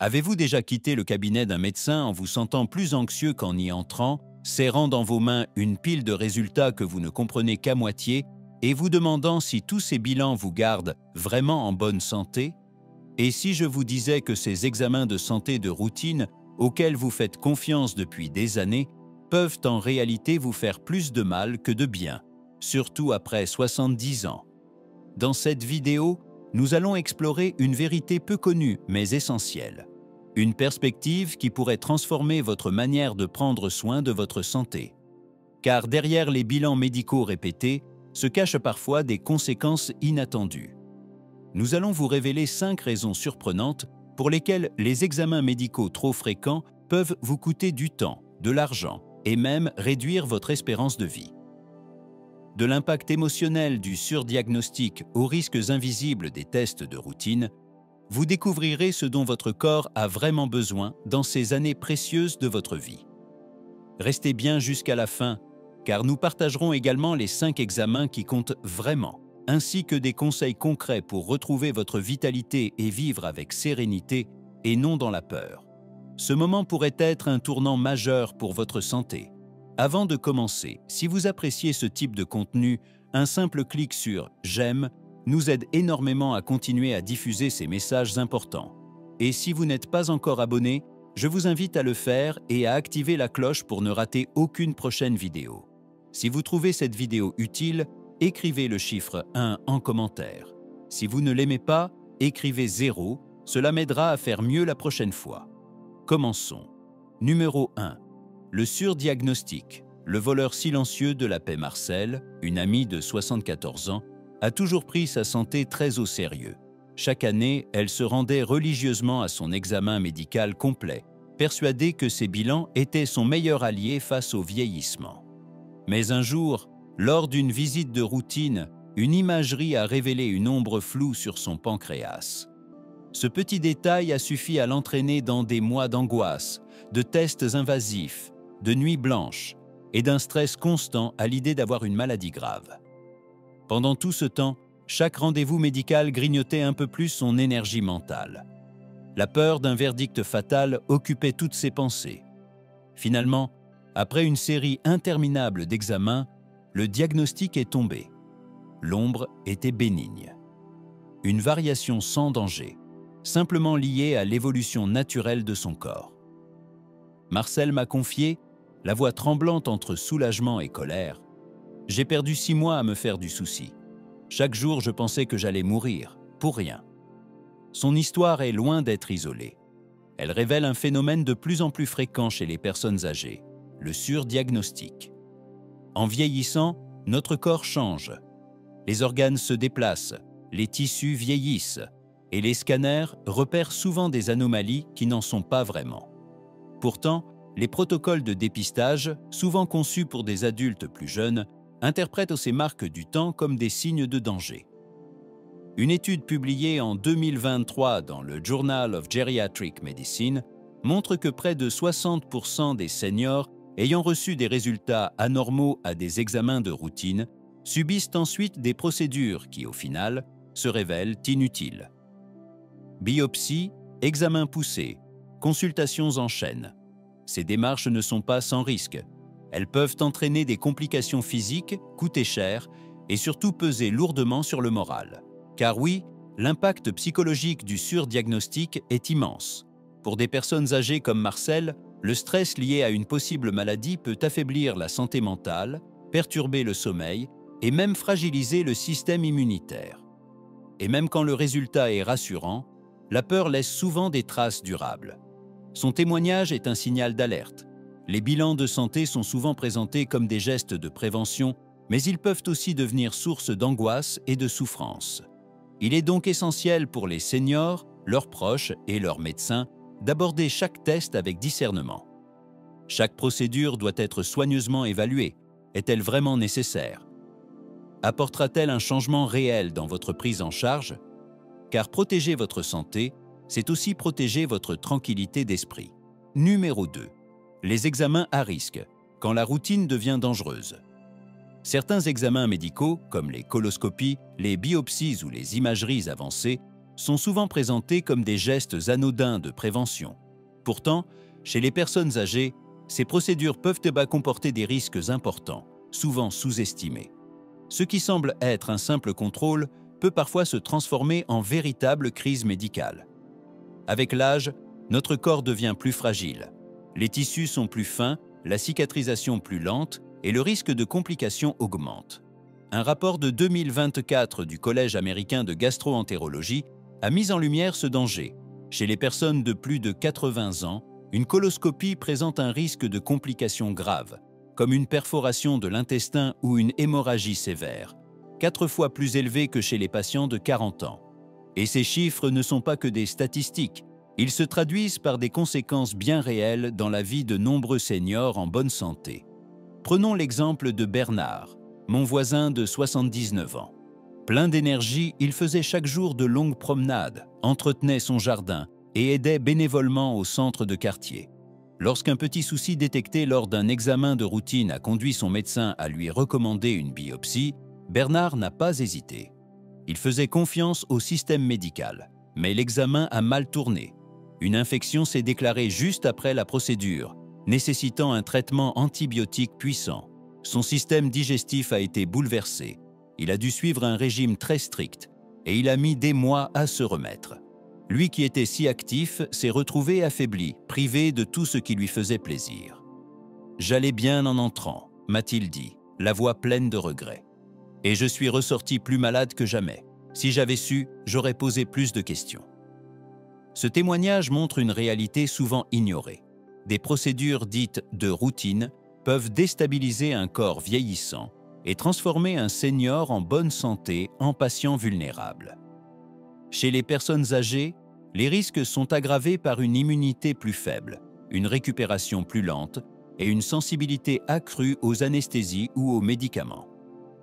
Avez-vous déjà quitté le cabinet d'un médecin en vous sentant plus anxieux qu'en y entrant, serrant dans vos mains une pile de résultats que vous ne comprenez qu'à moitié et vous demandant si tous ces bilans vous gardent vraiment en bonne santé? Et si je vous disais que ces examens de santé de routine, auxquels vous faites confiance depuis des années, peuvent en réalité vous faire plus de mal que de bien, surtout après 70 ans? Dans cette vidéo, nous allons explorer une vérité peu connue mais essentielle. Une perspective qui pourrait transformer votre manière de prendre soin de votre santé. Car derrière les bilans médicaux répétés se cachent parfois des conséquences inattendues. Nous allons vous révéler 5 raisons surprenantes pour lesquelles les examens médicaux trop fréquents peuvent vous coûter du temps, de l'argent et même réduire votre espérance de vie. De l'impact émotionnel du surdiagnostic aux risques invisibles des tests de routine, vous découvrirez ce dont votre corps a vraiment besoin dans ces années précieuses de votre vie. Restez bien jusqu'à la fin, car nous partagerons également les 5 examens qui comptent vraiment, ainsi que des conseils concrets pour retrouver votre vitalité et vivre avec sérénité et non dans la peur. Ce moment pourrait être un tournant majeur pour votre santé. Avant de commencer, si vous appréciez ce type de contenu, un simple clic sur « J'aime » nous aide énormément à continuer à diffuser ces messages importants. Et si vous n'êtes pas encore abonné, je vous invite à le faire et à activer la cloche pour ne rater aucune prochaine vidéo. Si vous trouvez cette vidéo utile, écrivez le chiffre 1 en commentaire. Si vous ne l'aimez pas, écrivez 0, cela m'aidera à faire mieux la prochaine fois. Commençons. Numéro 1. Le surdiagnostic. Le voleur silencieux de la paix Marcel, une amie de 74 ans, a toujours pris sa santé très au sérieux. Chaque année, elle se rendait religieusement à son examen médical complet, persuadée que ses bilans étaient son meilleur allié face au vieillissement. Mais un jour, lors d'une visite de routine, une imagerie a révélé une ombre floue sur son pancréas. Ce petit détail a suffi à l'entraîner dans des mois d'angoisse, de tests invasifs, de nuits blanches et d'un stress constant à l'idée d'avoir une maladie grave. Pendant tout ce temps, chaque rendez-vous médical grignotait un peu plus son énergie mentale. La peur d'un verdict fatal occupait toutes ses pensées. Finalement, après une série interminable d'examens, le diagnostic est tombé. L'ombre était bénigne. Une variation sans danger, simplement liée à l'évolution naturelle de son corps. Marcel m'a confié, la voix tremblante entre soulagement et colère: « J'ai perdu 6 mois à me faire du souci. Chaque jour, je pensais que j'allais mourir, pour rien. » Son histoire est loin d'être isolée. Elle révèle un phénomène de plus en plus fréquent chez les personnes âgées, le surdiagnostic. En vieillissant, notre corps change. Les organes se déplacent, les tissus vieillissent, et les scanners repèrent souvent des anomalies qui n'en sont pas vraiment. Pourtant, les protocoles de dépistage, souvent conçus pour des adultes plus jeunes, interprètent ces marques du temps comme des signes de danger. Une étude publiée en 2023 dans le Journal of Geriatric Medicine montre que près de 60% des seniors ayant reçu des résultats anormaux à des examens de routine subissent ensuite des procédures qui, au final, se révèlent inutiles. Biopsie, examens poussés, consultations en chaîne. Ces démarches ne sont pas sans risque. Elles peuvent entraîner des complications physiques, coûter cher et surtout peser lourdement sur le moral. Car oui, l'impact psychologique du surdiagnostic est immense. Pour des personnes âgées comme Marcel, le stress lié à une possible maladie peut affaiblir la santé mentale, perturber le sommeil et même fragiliser le système immunitaire. Et même quand le résultat est rassurant, la peur laisse souvent des traces durables. Son témoignage est un signal d'alerte. Les bilans de santé sont souvent présentés comme des gestes de prévention, mais ils peuvent aussi devenir source d'angoisse et de souffrance. Il est donc essentiel pour les seniors, leurs proches et leurs médecins d'aborder chaque test avec discernement. Chaque procédure doit être soigneusement évaluée. Est-elle vraiment nécessaire? Apportera-t-elle un changement réel dans votre prise en charge? Car protéger votre santé, c'est aussi protéger votre tranquillité d'esprit. Numéro 2. Les examens à risque, quand la routine devient dangereuse. Certains examens médicaux, comme les coloscopies, les biopsies ou les imageries avancées, sont souvent présentés comme des gestes anodins de prévention. Pourtant, chez les personnes âgées, ces procédures peuvent comporter des risques importants, souvent sous-estimés. Ce qui semble être un simple contrôle peut parfois se transformer en véritable crise médicale. Avec l'âge, notre corps devient plus fragile. Les tissus sont plus fins, la cicatrisation plus lente et le risque de complications augmente. Un rapport de 2024 du Collège américain de gastro-entérologie a mis en lumière ce danger. Chez les personnes de plus de 80 ans, une coloscopie présente un risque de complications graves, comme une perforation de l'intestin ou une hémorragie sévère, 4 fois plus élevé que chez les patients de 40 ans. Et ces chiffres ne sont pas que des statistiques, ils se traduisent par des conséquences bien réelles dans la vie de nombreux seniors en bonne santé. Prenons l'exemple de Bernard, mon voisin de 79 ans. Plein d'énergie, il faisait chaque jour de longues promenades, entretenait son jardin et aidait bénévolement au centre de quartier. Lorsqu'un petit souci détecté lors d'un examen de routine a conduit son médecin à lui recommander une biopsie, Bernard n'a pas hésité. Il faisait confiance au système médical, mais l'examen a mal tourné. Une infection s'est déclarée juste après la procédure, nécessitant un traitement antibiotique puissant. Son système digestif a été bouleversé. Il a dû suivre un régime très strict et il a mis des mois à se remettre. Lui qui était si actif s'est retrouvé affaibli, privé de tout ce qui lui faisait plaisir. « J'allais bien en entrant », m'a-t-il dit, la voix pleine de regret. « Et je suis ressorti plus malade que jamais. Si j'avais su, j'aurais posé plus de questions. » Ce témoignage montre une réalité souvent ignorée. Des procédures dites de routine peuvent déstabiliser un corps vieillissant et transformer un senior en bonne santé en patient vulnérable. Chez les personnes âgées, les risques sont aggravés par une immunité plus faible, une récupération plus lente et une sensibilité accrue aux anesthésies ou aux médicaments.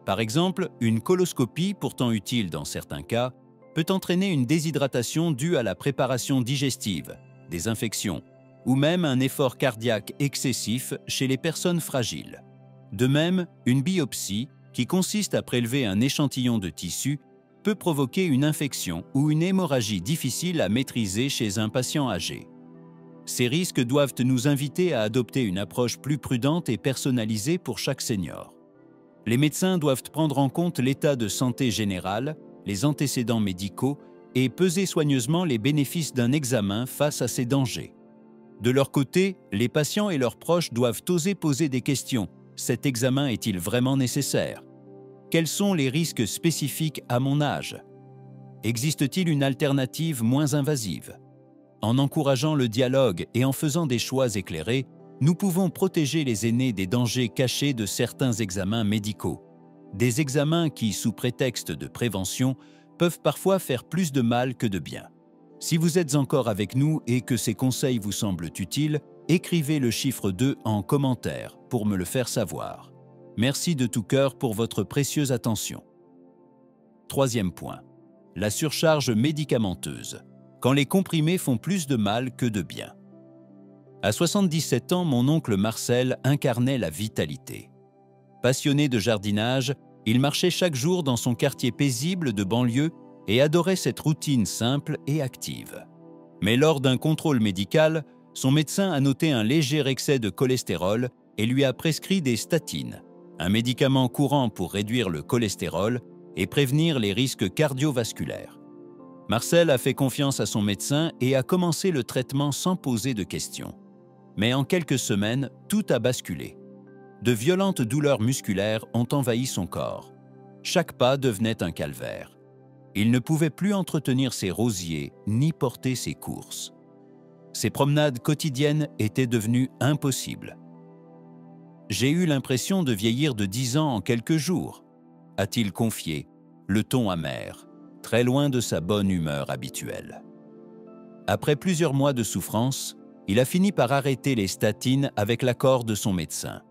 Par exemple, une coloscopie, pourtant utile dans certains cas, peut entraîner une déshydratation due à la préparation digestive, des infections, ou même un effort cardiaque excessif chez les personnes fragiles. De même, une biopsie, qui consiste à prélever un échantillon de tissu, peut provoquer une infection ou une hémorragie difficile à maîtriser chez un patient âgé. Ces risques doivent nous inviter à adopter une approche plus prudente et personnalisée pour chaque senior. Les médecins doivent prendre en compte l'état de santé général, les antécédents médicaux et peser soigneusement les bénéfices d'un examen face à ces dangers. De leur côté, les patients et leurs proches doivent oser poser des questions. Cet examen est-il vraiment nécessaire? Quels sont les risques spécifiques à mon âge? Existe-t-il une alternative moins invasive? En encourageant le dialogue et en faisant des choix éclairés, nous pouvons protéger les aînés des dangers cachés de certains examens médicaux. Des examens qui, sous prétexte de prévention, peuvent parfois faire plus de mal que de bien. Si vous êtes encore avec nous et que ces conseils vous semblent utiles, écrivez le chiffre 2 en commentaire pour me le faire savoir. Merci de tout cœur pour votre précieuse attention. Troisième point, la surcharge médicamenteuse, quand les comprimés font plus de mal que de bien. À 77 ans, mon oncle Marcel incarnait la vitalité. Passionné de jardinage, il marchait chaque jour dans son quartier paisible de banlieue et adorait cette routine simple et active. Mais lors d'un contrôle médical, son médecin a noté un léger excès de cholestérol et lui a prescrit des statines, un médicament courant pour réduire le cholestérol et prévenir les risques cardiovasculaires. Marcel a fait confiance à son médecin et a commencé le traitement sans poser de questions. Mais en quelques semaines, tout a basculé. De violentes douleurs musculaires ont envahi son corps. Chaque pas devenait un calvaire. Il ne pouvait plus entretenir ses rosiers ni porter ses courses. Ses promenades quotidiennes étaient devenues impossibles. « J'ai eu l'impression de vieillir de 10 ans en quelques jours », a-t-il confié, le ton amer, très loin de sa bonne humeur habituelle. Après plusieurs mois de souffrance, il a fini par arrêter les statines avec l'accord de son médecin.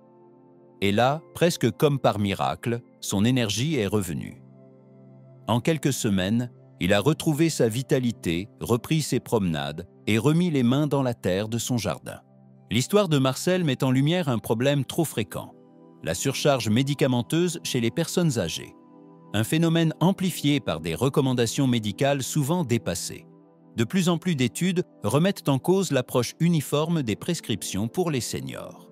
Et là, presque comme par miracle, son énergie est revenue. En quelques semaines, il a retrouvé sa vitalité, repris ses promenades et remis les mains dans la terre de son jardin. L'histoire de Marcel met en lumière un problème trop fréquent, la surcharge médicamenteuse chez les personnes âgées. un phénomène amplifié par des recommandations médicales souvent dépassées. De plus en plus d'études remettent en cause l'approche uniforme des prescriptions pour les seniors.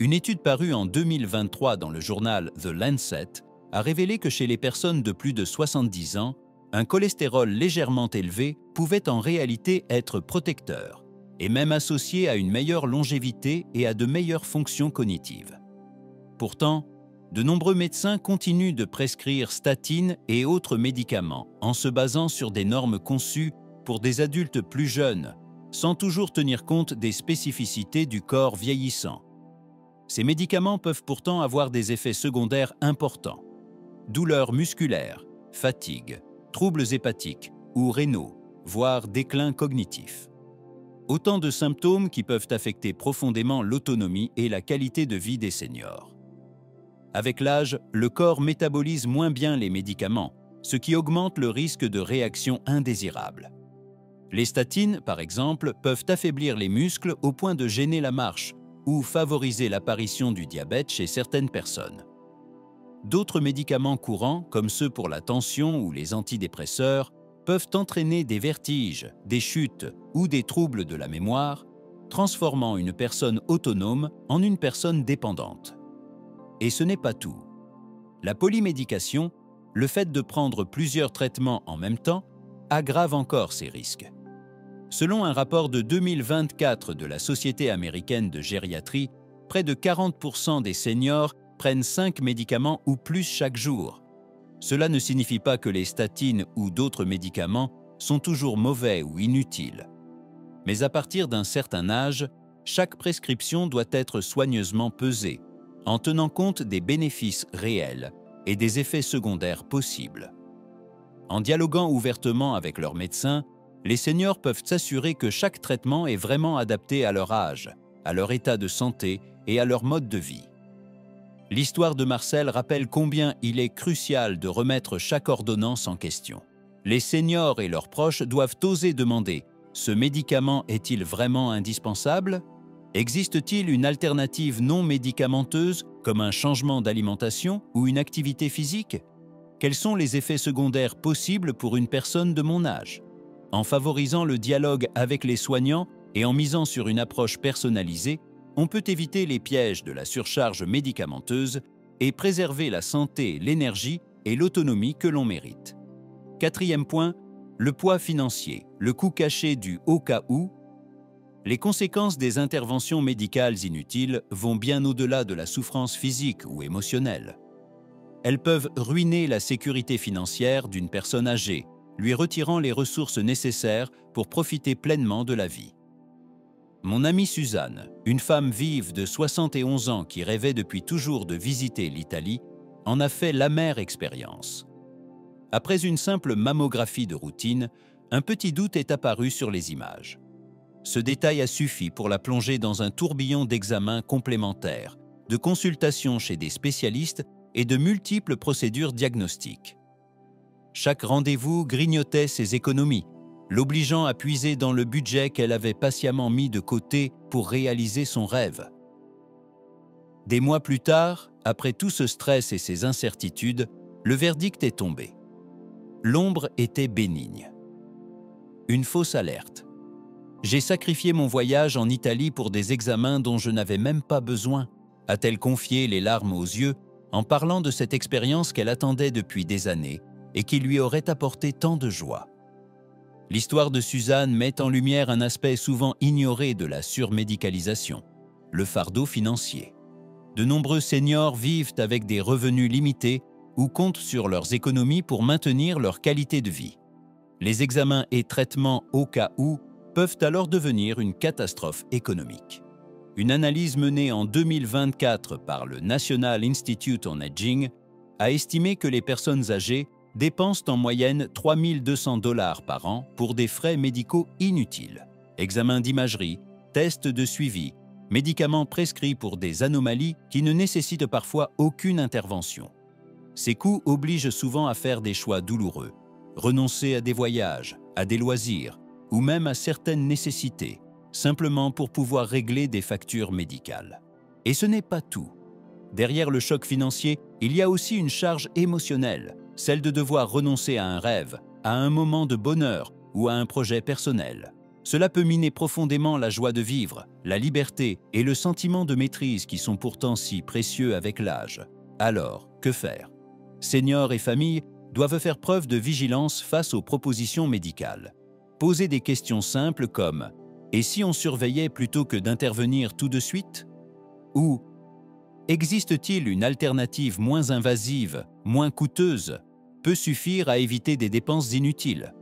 Une étude parue en 2023 dans le journal The Lancet a révélé que chez les personnes de plus de 70 ans, un cholestérol légèrement élevé pouvait en réalité être protecteur et même associé à une meilleure longévité et à de meilleures fonctions cognitives. Pourtant, de nombreux médecins continuent de prescrire statines et autres médicaments en se basant sur des normes conçues pour des adultes plus jeunes, sans toujours tenir compte des spécificités du corps vieillissant. Ces médicaments peuvent pourtant avoir des effets secondaires importants. Douleurs musculaires, fatigue, troubles hépatiques ou rénaux, voire déclin cognitif. Autant de symptômes qui peuvent affecter profondément l'autonomie et la qualité de vie des seniors. Avec l'âge, le corps métabolise moins bien les médicaments, ce qui augmente le risque de réactions indésirables. Les statines, par exemple, peuvent affaiblir les muscles au point de gêner la marche ou favoriser l'apparition du diabète chez certaines personnes. D'autres médicaments courants, comme ceux pour la tension ou les antidépresseurs, peuvent entraîner des vertiges, des chutes ou des troubles de la mémoire, transformant une personne autonome en une personne dépendante. Et ce n'est pas tout. La polymédication, le fait de prendre plusieurs traitements en même temps, aggrave encore ces risques. Selon un rapport de 2024 de la Société américaine de gériatrie, près de 40% des seniors prennent 5 médicaments ou plus chaque jour. Cela ne signifie pas que les statines ou d'autres médicaments sont toujours mauvais ou inutiles. Mais à partir d'un certain âge, chaque prescription doit être soigneusement pesée, en tenant compte des bénéfices réels et des effets secondaires possibles. En dialoguant ouvertement avec leur médecin, les seniors peuvent s'assurer que chaque traitement est vraiment adapté à leur âge, à leur état de santé et à leur mode de vie. L'histoire de Marcel rappelle combien il est crucial de remettre chaque ordonnance en question. Les seniors et leurs proches doivent oser demander « Ce médicament est-il vraiment indispensable ? Existe-t-il une alternative non médicamenteuse comme un changement d'alimentation ou une activité physique ? Quels sont les effets secondaires possibles pour une personne de mon âge ? » En favorisant le dialogue avec les soignants et en misant sur une approche personnalisée, on peut éviter les pièges de la surcharge médicamenteuse et préserver la santé, l'énergie et l'autonomie que l'on mérite. Quatrième point, le poids financier, le coût caché du « au cas où ». Les conséquences des interventions médicales inutiles vont bien au-delà de la souffrance physique ou émotionnelle. Elles peuvent ruiner la sécurité financière d'une personne âgée, lui retirant les ressources nécessaires pour profiter pleinement de la vie. Mon amie Suzanne, une femme vive de 71 ans qui rêvait depuis toujours de visiter l'Italie, en a fait l'amère expérience. Après une simple mammographie de routine, un petit doute est apparu sur les images. Ce détail a suffi pour la plonger dans un tourbillon d'examens complémentaires, de consultations chez des spécialistes et de multiples procédures diagnostiques. Chaque rendez-vous grignotait ses économies, l'obligeant à puiser dans le budget qu'elle avait patiemment mis de côté pour réaliser son rêve. Des mois plus tard, après tout ce stress et ces incertitudes, le verdict est tombé. L'ombre était bénigne. Une fausse alerte. J'ai sacrifié mon voyage en Italie pour des examens dont je n'avais même pas besoin, a-t-elle confié les larmes aux yeux en parlant de cette expérience qu'elle attendait depuis des années et qui lui aurait apporté tant de joie. L'histoire de Suzanne met en lumière un aspect souvent ignoré de la surmédicalisation, le fardeau financier. De nombreux seniors vivent avec des revenus limités ou comptent sur leurs économies pour maintenir leur qualité de vie. Les examens et traitements au cas où peuvent alors devenir une catastrophe économique. Une analyse menée en 2024 par le National Institute on Aging a estimé que les personnes âgées dépensent en moyenne 3 200 $ par an pour des frais médicaux inutiles. Examens d'imagerie, tests de suivi, médicaments prescrits pour des anomalies qui ne nécessitent parfois aucune intervention. Ces coûts obligent souvent à faire des choix douloureux, renoncer à des voyages, à des loisirs ou même à certaines nécessités, simplement pour pouvoir régler des factures médicales. Et ce n'est pas tout. Derrière le choc financier, il y a aussi une charge émotionnelle, celle de devoir renoncer à un rêve, à un moment de bonheur ou à un projet personnel. Cela peut miner profondément la joie de vivre, la liberté et le sentiment de maîtrise qui sont pourtant si précieux avec l'âge. Alors, que faire? Seniors et familles doivent faire preuve de vigilance face aux propositions médicales. Poser des questions simples comme « Et si on surveillait plutôt que d'intervenir tout de suite ?» ou « Existe-t-il une alternative moins invasive, moins coûteuse, peut suffire à éviter des dépenses inutiles ?»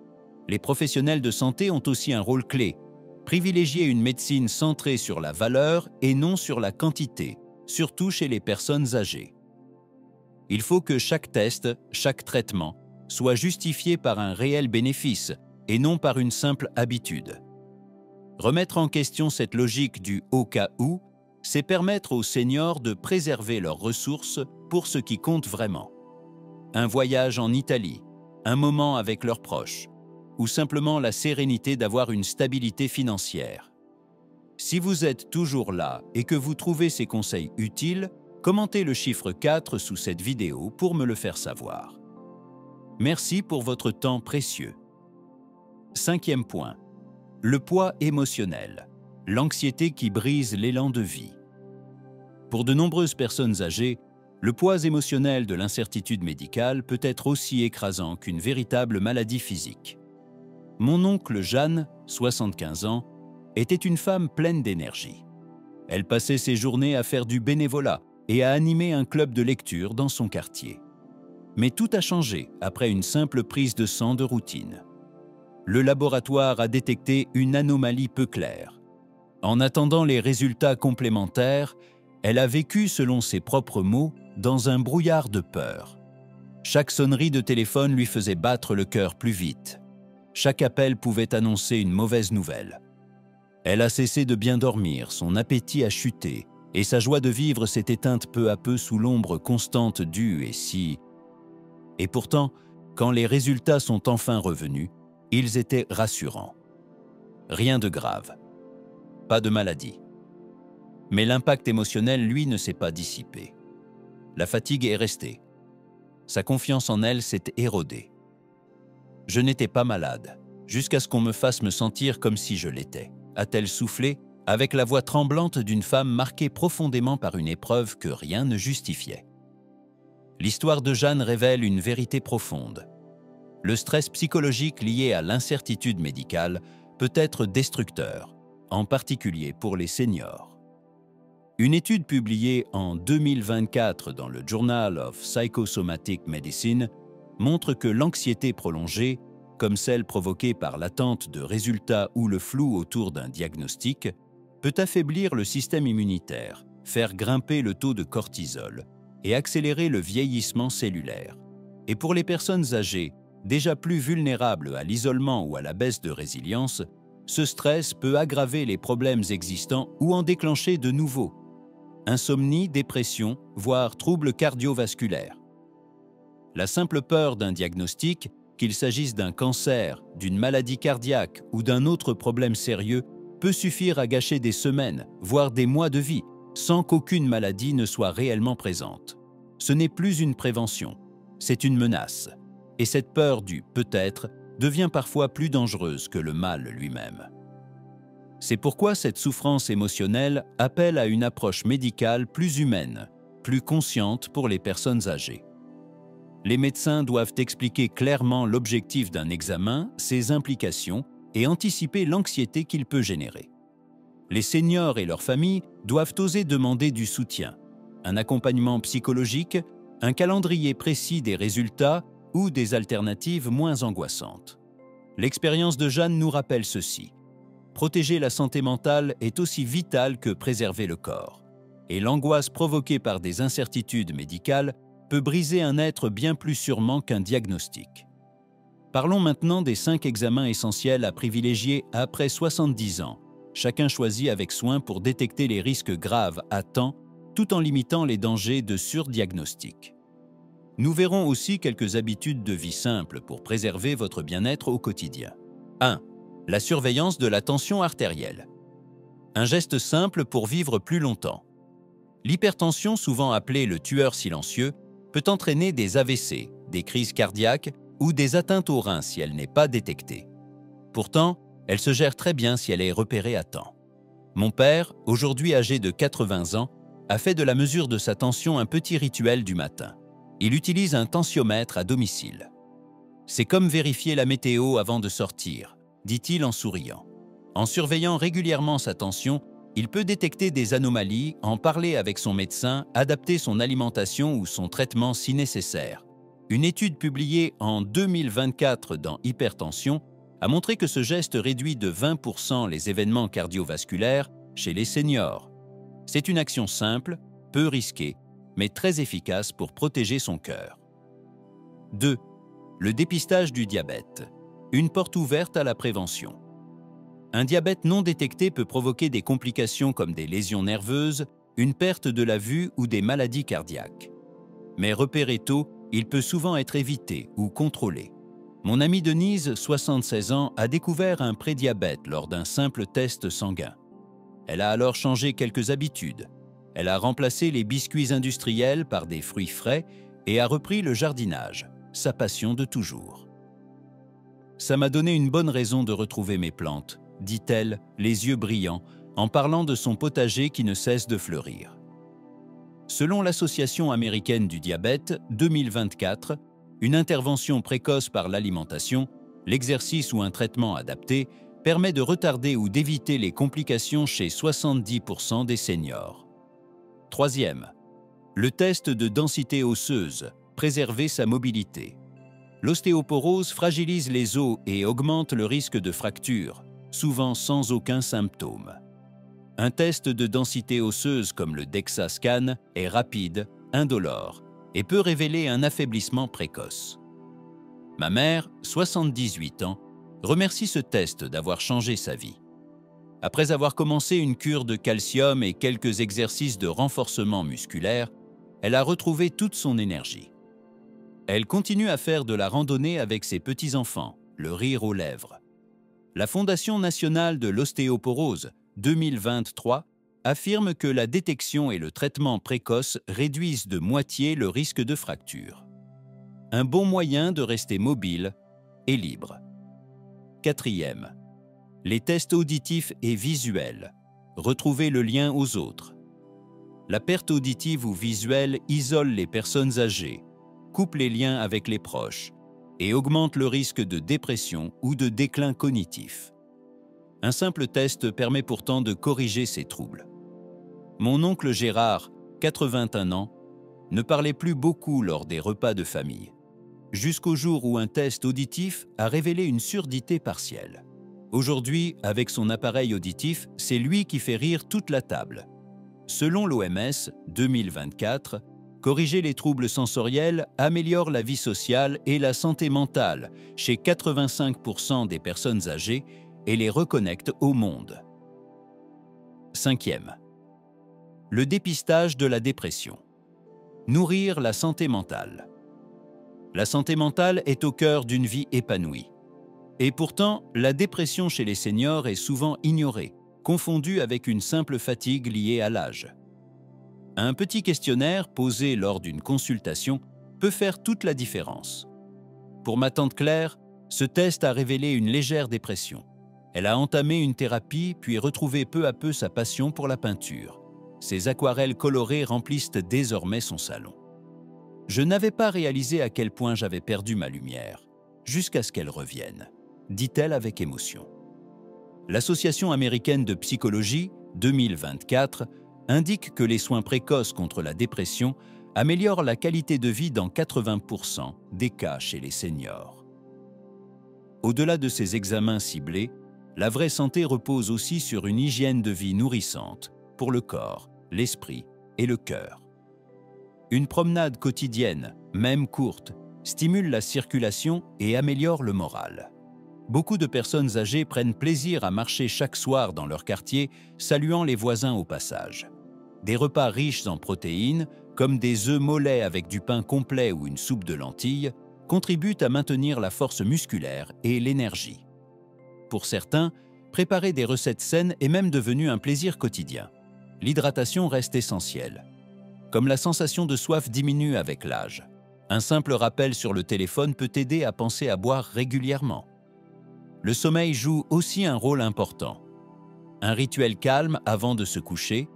Les professionnels de santé ont aussi un rôle clé. Privilégier une médecine centrée sur la valeur et non sur la quantité, surtout chez les personnes âgées. Il faut que chaque test, chaque traitement, soit justifié par un réel bénéfice et non par une simple habitude. Remettre en question cette logique du « au cas où », c'est permettre aux seniors de préserver leurs ressources pour ce qui compte vraiment. Un voyage en Italie, un moment avec leurs proches, ou simplement la sérénité d'avoir une stabilité financière. Si vous êtes toujours là et que vous trouvez ces conseils utiles, commentez le chiffre 4 sous cette vidéo pour me le faire savoir. Merci pour votre temps précieux. 5e point. Le poids émotionnel, l'anxiété qui brise l'élan de vie. Pour de nombreuses personnes âgées, le poids émotionnel de l'incertitude médicale peut être aussi écrasant qu'une véritable maladie physique. Mon oncle Jeanne, 75 ans, était une femme pleine d'énergie. Elle passait ses journées à faire du bénévolat et à animer un club de lecture dans son quartier. Mais tout a changé après une simple prise de sang de routine. Le laboratoire a détecté une anomalie peu claire. En attendant les résultats complémentaires, elle a vécu, selon ses propres mots, dans un brouillard de peur. Chaque sonnerie de téléphone lui faisait battre le cœur plus vite. Chaque appel pouvait annoncer une mauvaise nouvelle. Elle a cessé de bien dormir, son appétit a chuté, et sa joie de vivre s'est éteinte peu à peu sous l'ombre constante du « et si ». Et pourtant, quand les résultats sont enfin revenus, ils étaient rassurants. Rien de grave. Pas de maladie. Mais l'impact émotionnel, lui, ne s'est pas dissipé. La fatigue est restée. Sa confiance en elle s'est érodée. Je n'étais pas malade, jusqu'à ce qu'on me fasse me sentir comme si je l'étais, a-t-elle soufflé, avec la voix tremblante d'une femme marquée profondément par une épreuve que rien ne justifiait. L'histoire de Jeanne révèle une vérité profonde. Le stress psychologique lié à l'incertitude médicale peut être destructeur, en particulier pour les seniors. Une étude publiée en 2024 dans le Journal of Psychosomatic Medicine montre que l'anxiété prolongée, comme celle provoquée par l'attente de résultats ou le flou autour d'un diagnostic, peut affaiblir le système immunitaire, faire grimper le taux de cortisol et accélérer le vieillissement cellulaire. Et pour les personnes âgées, déjà plus vulnérables à l'isolement ou à la baisse de résilience, ce stress peut aggraver les problèmes existants ou en déclencher de nouveaux. Insomnie, dépression, voire troubles cardiovasculaires. La simple peur d'un diagnostic, qu'il s'agisse d'un cancer, d'une maladie cardiaque ou d'un autre problème sérieux, peut suffire à gâcher des semaines, voire des mois de vie, sans qu'aucune maladie ne soit réellement présente. Ce n'est plus une prévention, c'est une menace. Et cette peur du « peut-être » devient parfois plus dangereuse que le mal lui-même. C'est pourquoi cette souffrance émotionnelle appelle à une approche médicale plus humaine, plus consciente pour les personnes âgées. Les médecins doivent expliquer clairement l'objectif d'un examen, ses implications et anticiper l'anxiété qu'il peut générer. Les seniors et leurs familles doivent oser demander du soutien, un accompagnement psychologique, un calendrier précis des résultats ou des alternatives moins angoissantes. L'expérience de Jeanne nous rappelle ceci. Protéger la santé mentale est aussi vital que préserver le corps. Et l'angoisse provoquée par des incertitudes médicales peut briser un être bien plus sûrement qu'un diagnostic. Parlons maintenant des 5 examens essentiels à privilégier après 70 ans, chacun choisi avec soin pour détecter les risques graves à temps, tout en limitant les dangers de surdiagnostic. Nous verrons aussi quelques habitudes de vie simples pour préserver votre bien-être au quotidien. 1. La surveillance de la tension artérielle. Un geste simple pour vivre plus longtemps. L'hypertension, souvent appelée le tueur silencieux, peut entraîner des AVC, des crises cardiaques ou des atteintes aux reins si elle n'est pas détectée. Pourtant, elle se gère très bien si elle est repérée à temps. Mon père, aujourd'hui âgé de 80 ans, a fait de la mesure de sa tension un petit rituel du matin. Il utilise un tensiomètre à domicile. C'est comme vérifier la météo avant de sortir, dit-il en souriant. En surveillant régulièrement sa tension, il peut détecter des anomalies, en parler avec son médecin, adapter son alimentation ou son traitement si nécessaire. Une étude publiée en 2024 dans Hypertension a montré que ce geste réduit de 20% les événements cardiovasculaires chez les seniors. C'est une action simple, peu risquée, mais très efficace pour protéger son cœur. 2. Le dépistage du diabète. Une porte ouverte à la prévention. Un diabète non détecté peut provoquer des complications comme des lésions nerveuses, une perte de la vue ou des maladies cardiaques. Mais repéré tôt, il peut souvent être évité ou contrôlé. Mon amie Denise, 76 ans, a découvert un prédiabète lors d'un simple test sanguin. Elle a alors changé quelques habitudes. Elle a remplacé les biscuits industriels par des fruits frais et a repris le jardinage, sa passion de toujours. Ça m'a donné une bonne raison de retrouver mes plantes, dit-elle, les yeux brillants, en parlant de son potager qui ne cesse de fleurir. Selon l'Association américaine du diabète, 2024, une intervention précoce par l'alimentation, l'exercice ou un traitement adapté permet de retarder ou d'éviter les complications chez 70% des seniors. 3e, le test de densité osseuse, préserver sa mobilité. L'ostéoporose fragilise les os et augmente le risque de fracture, souvent sans aucun symptôme. Un test de densité osseuse comme le DEXA scan est rapide, indolore et peut révéler un affaiblissement précoce. Ma mère, 78 ans, remercie ce test d'avoir changé sa vie. Après avoir commencé une cure de calcium et quelques exercices de renforcement musculaire, elle a retrouvé toute son énergie. Elle continue à faire de la randonnée avec ses petits-enfants, le rire aux lèvres. La Fondation nationale de l'ostéoporose, 2023, affirme que la détection et le traitement précoce réduisent de moitié le risque de fracture. Un bon moyen de rester mobile et libre. 4e, les tests auditifs et visuels. Retrouvez le lien aux autres. La perte auditive ou visuelle isole les personnes âgées, coupe les liens avec les proches et augmente le risque de dépression ou de déclin cognitif. Un simple test permet pourtant de corriger ces troubles. Mon oncle Gérard, 81 ans, ne parlait plus beaucoup lors des repas de famille, jusqu'au jour où un test auditif a révélé une surdité partielle. Aujourd'hui, avec son appareil auditif, c'est lui qui fait rire toute la table. Selon l'OMS, 2024, corriger les troubles sensoriels améliore la vie sociale et la santé mentale chez 85% des personnes âgées et les reconnecte au monde. 5e, le dépistage de la dépression. Nourrir la santé mentale. La santé mentale est au cœur d'une vie épanouie. Et pourtant, la dépression chez les seniors est souvent ignorée, confondue avec une simple fatigue liée à l'âge. Un petit questionnaire posé lors d'une consultation peut faire toute la différence. Pour ma tante Claire, ce test a révélé une légère dépression. Elle a entamé une thérapie puis retrouvé peu à peu sa passion pour la peinture. Ses aquarelles colorées remplissent désormais son salon. Je n'avais pas réalisé à quel point j'avais perdu ma lumière, jusqu'à ce qu'elle revienne, dit-elle avec émotion. L'Association américaine de psychologie, 2024, indique que les soins précoces contre la dépression améliorent la qualité de vie dans 80% des cas chez les seniors. Au-delà de ces examens ciblés, la vraie santé repose aussi sur une hygiène de vie nourrissante pour le corps, l'esprit et le cœur. Une promenade quotidienne, même courte, stimule la circulation et améliore le moral. Beaucoup de personnes âgées prennent plaisir à marcher chaque soir dans leur quartier, saluant les voisins au passage. Des repas riches en protéines, comme des œufs mollets avec du pain complet ou une soupe de lentilles, contribuent à maintenir la force musculaire et l'énergie. Pour certains, préparer des recettes saines est même devenu un plaisir quotidien. L'hydratation reste essentielle. comme la sensation de soif diminue avec l'âge. Un simple rappel sur le téléphone peut aider à penser à boire régulièrement. Le sommeil joue aussi un rôle important. Un rituel calme avant de se coucher,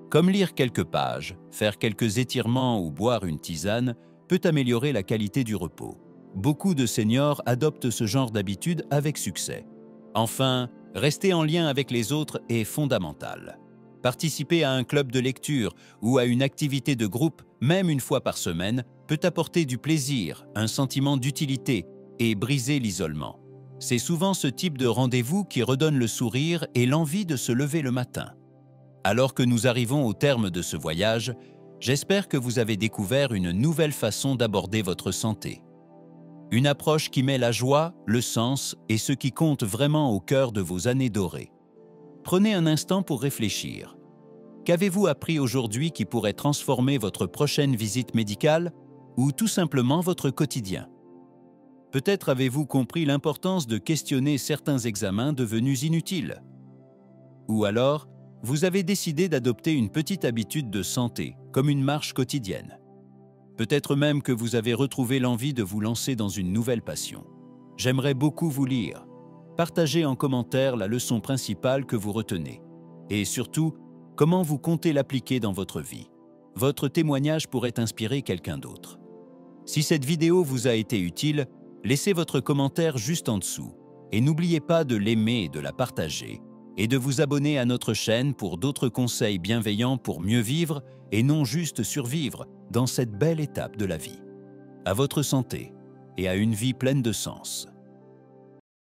comme lire quelques pages, faire quelques étirements ou boire une tisane, peut améliorer la qualité du repos. Beaucoup de seniors adoptent ce genre d'habitude avec succès. Enfin, rester en lien avec les autres est fondamental. Participer à un club de lecture ou à une activité de groupe, même une fois par semaine, peut apporter du plaisir, un sentiment d'utilité et briser l'isolement. C'est souvent ce type de rendez-vous qui redonne le sourire et l'envie de se lever le matin. Alors que nous arrivons au terme de ce voyage, j'espère que vous avez découvert une nouvelle façon d'aborder votre santé. Une approche qui met la joie, le sens et ce qui compte vraiment au cœur de vos années dorées. Prenez un instant pour réfléchir. Qu'avez-vous appris aujourd'hui qui pourrait transformer votre prochaine visite médicale ou tout simplement votre quotidien? Peut-être avez-vous compris l'importance de questionner certains examens devenus inutiles. Ou alors, vous avez décidé d'adopter une petite habitude de santé, comme une marche quotidienne. Peut-être même que vous avez retrouvé l'envie de vous lancer dans une nouvelle passion. J'aimerais beaucoup vous lire. Partagez en commentaire la leçon principale que vous retenez. Et surtout, comment vous comptez l'appliquer dans votre vie. Votre témoignage pourrait inspirer quelqu'un d'autre. Si cette vidéo vous a été utile, laissez votre commentaire juste en dessous. Et n'oubliez pas de l'aimer et de la partager. Et de vous abonner à notre chaîne pour d'autres conseils bienveillants pour mieux vivre et non juste survivre dans cette belle étape de la vie. À votre santé et à une vie pleine de sens.